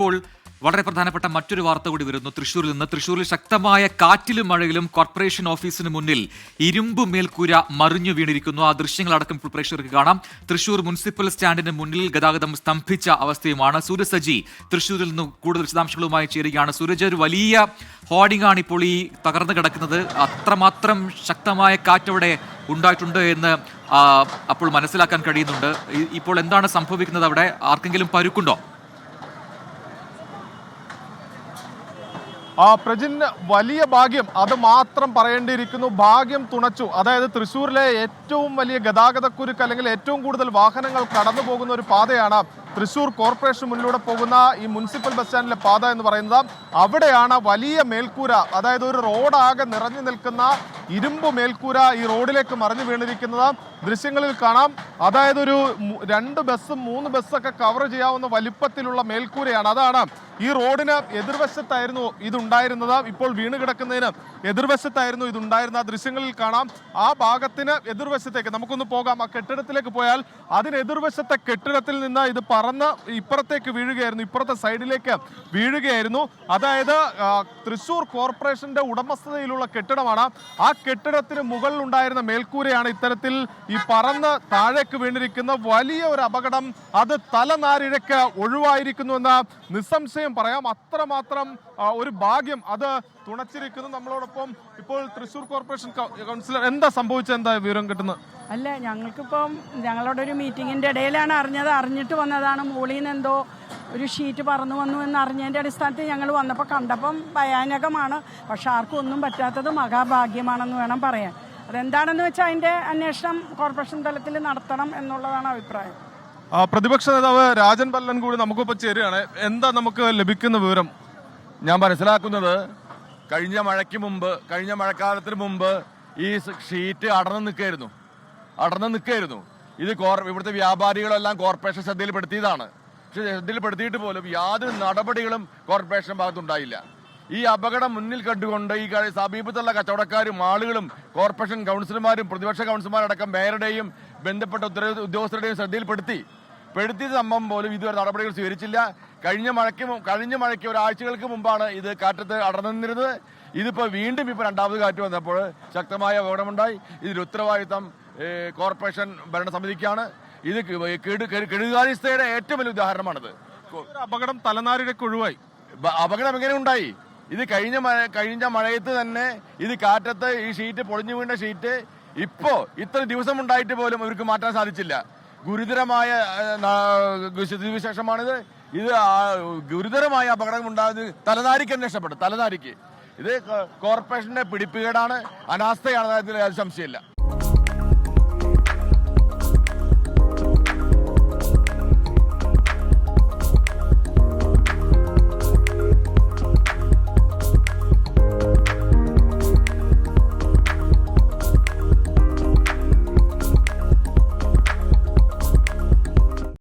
ഇപ്പോൾ വളരെ പ്രധാനപ്പെട്ട മറ്റൊരു വാർത്ത കൂടി വരുന്നു തൃശ്ശൂരിൽ നിന്ന്. തൃശ്ശൂരിൽ ശക്തമായ കാറ്റിലും മഴയിലും കോർപ്പറേഷൻ ഓഫീസിന് മുന്നിൽ ഇരുമ്പ് മേൽക്കൂര മറിഞ്ഞു വീണിരിക്കുന്നു. ആ ദൃശ്യങ്ങളടക്കം ഇപ്പോൾ പ്രേക്ഷകർക്ക് കാണാം. തൃശ്ശൂർ മുനിസിപ്പൽ സ്റ്റാൻഡിന് മുന്നിൽ ഗതാഗതം സ്തംഭിച്ച അവസ്ഥയുമാണ്. സൂരജ് സജി തൃശ്ശൂരിൽ നിന്ന് കൂടുതൽ വിശദാംശങ്ങളുമായി ചേരുകയാണ്. സൂരജ്, ഒരു വലിയ ഹോർഡിംഗ് ആണ് ഇപ്പോൾ ഈ തകർന്നു കിടക്കുന്നത്. അത്രമാത്രം ശക്തമായ കാറ്റവിടെ ഉണ്ടായിട്ടുണ്ട് എന്ന് അപ്പോൾ മനസ്സിലാക്കാൻ കഴിയുന്നുണ്ട്. ഇപ്പോൾ എന്താണ് സംഭവിക്കുന്നത് അവിടെ? ആർക്കെങ്കിലും പരുക്കുണ്ടോ? പ്രജിന് വലിയ ഭാഗ്യം, അത് മാത്രം പറയേണ്ടിയിരിക്കുന്നു. ഭാഗ്യം തുണച്ചു. അതായത് തൃശ്ശൂരിലെ ഏറ്റവും വലിയ ഗതാഗതക്കുരുക്ക് അല്ലെങ്കിൽ ഏറ്റവും കൂടുതൽ വാഹനങ്ങൾ കടന്നു പോകുന്ന ഒരു പാതയാണ് തൃശ്ശൂർ കോർപ്പറേഷൻ മുന്നിലൂടെ പോകുന്ന ഈ മുനിസിപ്പൽ ബസ് സ്റ്റാൻഡിലെ പാത എന്ന് പറയുന്നത്. അവിടെയാണ് വലിയ മേൽക്കൂര, അതായത് ഒരു റോഡാകെ നിറഞ്ഞു നിൽക്കുന്ന ഇരുമ്പ് മേൽക്കൂര ഈ റോഡിലേക്ക് മറിഞ്ഞു വീണിരിക്കുന്നത് ദൃശ്യങ്ങളിൽ കാണാം. അതായത് ഒരു 2 ബസ്സും 3 ബസ്സൊക്കെ കവർ ചെയ്യാവുന്ന വലിപ്പത്തിലുള്ള മേൽക്കൂരയാണ്. അതാണ് ഈ റോഡിന് എതിർവശത്തായിരുന്നു ഇതുണ്ടായിരുന്നത്. ഇപ്പോൾ വീണ് കിടക്കുന്നതിന് എതിർവശത്തായിരുന്നു ഇതുണ്ടായിരുന്ന ദൃശ്യങ്ങളിൽ കാണാം. ആ ഭാഗത്തിന് എതിർവശത്തേക്ക് നമുക്കൊന്ന് പോകാം. ആ കെട്ടിടത്തിലേക്ക് പോയാൽ അതിന് എതിർവശത്തെ കെട്ടിടത്തിൽ നിന്ന് ഇത് പറന്ന് ഇപ്പുറത്തേക്ക് വീഴുകയായിരുന്നു, ഇപ്പുറത്തെ സൈഡിലേക്ക് വീഴുകയായിരുന്നു. അതായത് തൃശ്ശൂർ കോർപ്പറേഷന്റെ ഉടമസ്ഥതയിലുള്ള കെട്ടിടമാണ്. ആ കെട്ടിടത്തിന് മുകളിലുണ്ടായിരുന്ന മേൽക്കൂരയാണ് ഇത്തരത്തിൽ ഈ പറന്ന് താഴേക്ക് വീണിരിക്കുന്ന വലിയ ഒരു അപകടം. അത് തലനാരിഴയ്ക്ക് ഒഴിവായിരിക്കുന്നുവെന്ന് നിസ്സംശയം പറയാം. അത്രമാത്രം ഒരു ഭാഗ്യം അത് തുണച്ചിരിക്കുന്നു. നമ്മളോടൊപ്പം ഇപ്പോൾ തൃശ്ശൂർ കോർപ്പറേഷൻ കൗൺസിലർ, എന്താ സംഭവിച്ചത്, എന്താ വിവരം കിട്ടുന്നത്? അല്ല, ഞങ്ങൾക്കിപ്പം ഞങ്ങളുടെ ഒരു മീറ്റിങ്ങിൻ്റെ ഇടയിലാണ് അറിഞ്ഞിട്ട് വന്നതാണ്. മുകളിൽ നിന്ന് എന്തോ ഒരു ഷീറ്റ് പറന്നു വന്നു എന്ന് അറിഞ്ഞതിൻ്റെ അടിസ്ഥാനത്തിൽ ഞങ്ങൾ വന്നപ്പോൾ കണ്ടപ്പം ഭയാനകമാണ്. പക്ഷെ ആർക്കും ഒന്നും പറ്റാത്തത് മഹാഭാഗ്യമാണെന്ന് വേണം പറയാൻ. അതെന്താണെന്ന് വെച്ചാൽ അതിൻ്റെ അന്വേഷണം കോർപ്പറേഷൻ തലത്തിൽ നടത്തണം എന്നുള്ളതാണ് അഭിപ്രായം. പ്രതിപക്ഷ നേതാവ് രാജൻ ബല്ലൻ കൂടി നമുക്കിപ്പോൾ ചേരുകയാണ്. എന്താ നമുക്ക് ലഭിക്കുന്ന വിവരം? ഞാൻ മനസ്സിലാക്കുന്നത് കഴിഞ്ഞ മഴക്കാലത്തിന് മുമ്പ് ഈ ഷീറ്റ് അടർന്നു നിൽക്കുകയായിരുന്നു. ഇത് ഇവിടുത്തെ വ്യാപാരികളെല്ലാം കോർപ്പറേഷൻ ശ്രദ്ധയിൽപ്പെടുത്തിയതാണ്. പക്ഷെ ശ്രദ്ധയിൽപ്പെടുത്തിയിട്ട് പോലും യാതൊരു നടപടികളും കോർപ്പറേഷൻ ഭാഗത്തുണ്ടായില്ല. ഈ അപകടം മുന്നിൽ കണ്ടുകൊണ്ട് ഈ സമീപത്തുള്ള കച്ചവടക്കാരും ആളുകളും കോർപ്പറേഷൻ കൗൺസിലർമാരും പ്രതിപക്ഷ കൗൺസിലർമാരടക്കം മേയറുടെയും ബന്ധപ്പെട്ട ഉദ്യോഗസ്ഥരുടെയും ശ്രദ്ധയിൽപ്പെടുത്തിയ സംഭവം പോലും ഇതുവരെ നടപടികൾ സ്വീകരിച്ചില്ല. കഴിഞ്ഞ മഴയ്ക്ക് ഒരാഴ്ചകൾക്ക് മുമ്പാണ് ഇത് കാറ്റത്ത് അടർന്നിരുന്നത്. ഇതിപ്പോൾ വീണ്ടും രണ്ടാമത് കാറ്റ് വന്നപ്പോൾ ശക്തമായ അപകടമുണ്ടായി. ഇതിന്റെ ഉത്തരവാദിത്തം കോർപ്പറേഷൻ ഭരണസമിതിക്കാണ്. ഇത് കെടുകാര്യസ്ഥയുടെ ഏറ്റവും വലിയ ഉദാഹരണമാണിത്. അപകടം തലനാരിഴയ്ക്ക് ഒഴിവായി. അപകടം എങ്ങനെ ഉണ്ടായി? ഇത് കഴിഞ്ഞ മഴയത്ത് തന്നെ ഇത് കാറ്റത്ത് ഈ ഷീറ്റ് പൊളിഞ്ഞു വീണ ഷീറ്റ് ഇത്ര ദിവസം ഉണ്ടായിട്ട് പോലും ഇവർക്ക് മാറ്റാൻ സാധിച്ചില്ല. ഗുരുതരമായ സ്ഥിതിവിശേഷമാണിത്. ഇത് ഗുരുതരമായ അപകടം ഉണ്ടാകുന്നത് തലനാരിക്ക് തന്നെ രക്ഷപ്പെട്ടു. തലനാരിക്ക് ഇത് കോർപ്പറേഷന്റെ പിടിപ്പുകേടാണ്, അനാസ്ഥയാണ്, അതിൽ സംശയമില്ല.